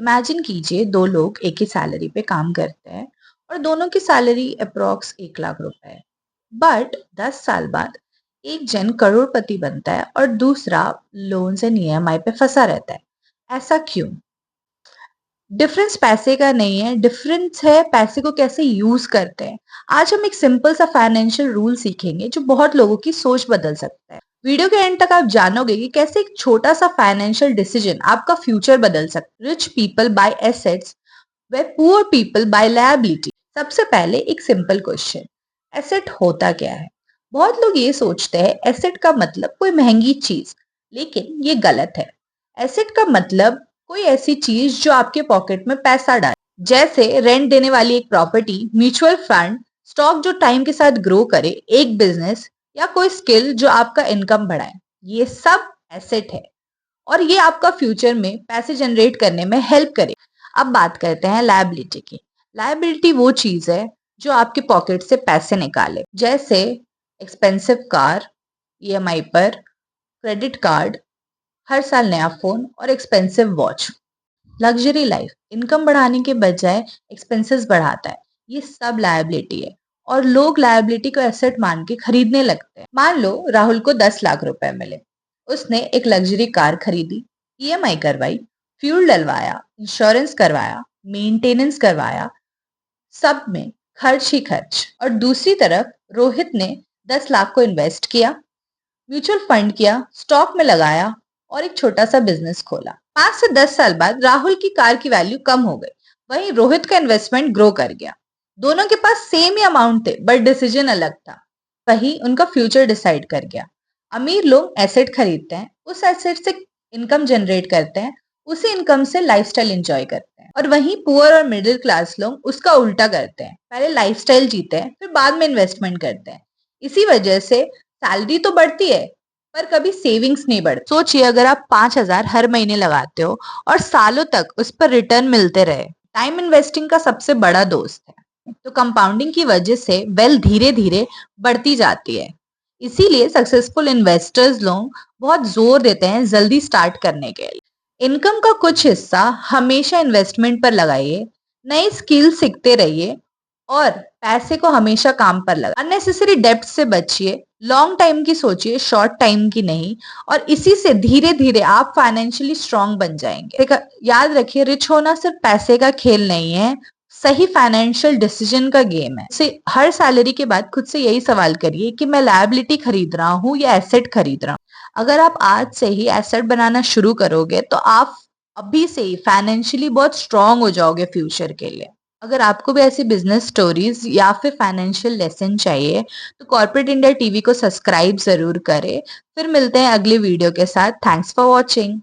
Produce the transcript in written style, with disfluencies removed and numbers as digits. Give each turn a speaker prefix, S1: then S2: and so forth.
S1: Imagine कीजिए दो लोग एक ही सैलरी पे काम करते हैं और दोनों की सैलरी अप्रॉक्स 1 लाख रुपए है। बट 10 साल बाद एक जन करोड़पति बनता है और दूसरा लोन्स एंड ईएमआई पे फंसा रहता है। ऐसा क्यों? डिफरेंस पैसे का नहीं है, डिफरेंस है पैसे को कैसे यूज करते हैं। आज हम एक सिंपल सा फाइनेंशियल रूल सीखेंगे जो बहुत लोगों की सोच बदल सकता है। वीडियो के एंड तक आप जानोगे कि कैसे एक छोटा सा फाइनेंशियल डिसीजन आपका फ्यूचर बदल सकता है। रिच पीपल बाय एसेट्स वे पुअर पीपल बाय लायबिलिटी। सबसे पहले एक सिंपल क्वेश्चन, एसेट होता क्या है? बहुत लोग ये सोचते हैं एसेट का मतलब कोई महंगी चीज, लेकिन ये गलत है। एसेट का मतलब कोई ऐसी चीज जो आपके पॉकेट में पैसा डाले, जैसे रेंट देने वाली एक प्रॉपर्टी, म्यूचुअल फंड, स्टॉक जो टाइम के साथ ग्रो करे, एक बिजनेस या कोई स्किल जो आपका इनकम बढ़ाए। ये सब एसेट है और ये आपका फ्यूचर में पैसे जनरेट करने में हेल्प करे। अब बात करते हैं लायबिलिटी की। लायबिलिटी वो चीज है जो आपके पॉकेट से पैसे निकाले, जैसे एक्सपेंसिव कार, ईएमआई पर, क्रेडिट कार्ड, हर साल नया फोन और expensive watch. Luxury life income बढ़ाने के बजाय एक्सपेंसेस बढ़ाता है। ये सब लायबिलिटी है और लोग लायबिलिटी को एसेट मान के खरीदने लगते हैं। मान लो राहुल को 10 लाख रुपए मिले। उसने एक लग्जरी कार खरीदी, ईएमआई करवाई, फ्यूल डलवाया, इंश्योरेंस करवाया, मेंटेनेंस करवाया, सब में खर्च ही खर्च। और दूसरी तरफ रोहित ने 10 लाख को इन्वेस्ट किया, म्यूचुअल फंड किया, स्टॉक में लगाया और एक छोटा सा बिजनेस खोला। 5 से 10 साल बाद राहुल की कार की वैल्यू कम हो गई, वहीं रोहित का इन्वेस्टमेंट ग्रो कर गया। दोनों के पास सेम ही अमाउंट थे, बट डिसीजन अलग था। वही उनका फ्यूचर डिसाइड कर गया। अमीर लोग एसेट खरीदते हैं, उस एसेट से इनकम जनरेट करते हैं, उसी इनकम से लाइफस्टाइल एंजॉय करते हैं। और वहीं पुअर और मिडिल क्लास लोग उसका उल्टा करते हैं, पहले लाइफस्टाइल जीते हैं, फिर बाद में इन्वेस्टमेंट करते हैं। इसी वजह से सैलरी तो बढ़ती है पर कभी सेविंग्स नहीं बढ़ती। सोचिए अगर आप 5,000 हर महीने लगाते हो और सालों तक उस पर रिटर्न मिलते रहे। टाइम इन्वेस्टिंग का सबसे बड़ा दोस्त है, तो कंपाउंडिंग की वजह से वेल्थ धीरे धीरे बढ़ती जाती है। इसीलिए सक्सेसफुल इन्वेस्टर्स लोग बहुत जोर देते हैं जल्दी स्टार्ट करने के लिए। इनकम का कुछ हिस्सा हमेशा इन्वेस्टमेंट पर लगाइए, नई स्किल सीखते रहिए और पैसे को हमेशा काम पर लगा। अननेसेसरी डेब्ट से बचिए, लॉन्ग टाइम की सोचिए, शॉर्ट टाइम की नहीं। और इसी से धीरे धीरे आप फाइनेंशियली स्ट्रांग बन जाएंगे। याद रखिए, रिच होना सिर्फ पैसे का खेल नहीं है, सही फाइनेंशियल डिसीजन का गेम है। से हर सैलरी के बाद खुद से यही सवाल करिए कि मैं लायबिलिटी खरीद रहा हूँ या एसेट खरीद रहा हूँ। अगर आप आज से ही एसेट बनाना शुरू करोगे तो आप अभी से ही फाइनेंशियली बहुत स्ट्रांग हो जाओगे फ्यूचर के लिए। अगर आपको भी ऐसी बिजनेस स्टोरीज या फिर फाइनेंशियल लेसन चाहिए तो कॉर्पोरेट इंडिया टीवी को सब्सक्राइब जरूर करें। फिर मिलते हैं अगली वीडियो के साथ। Thanks for watching.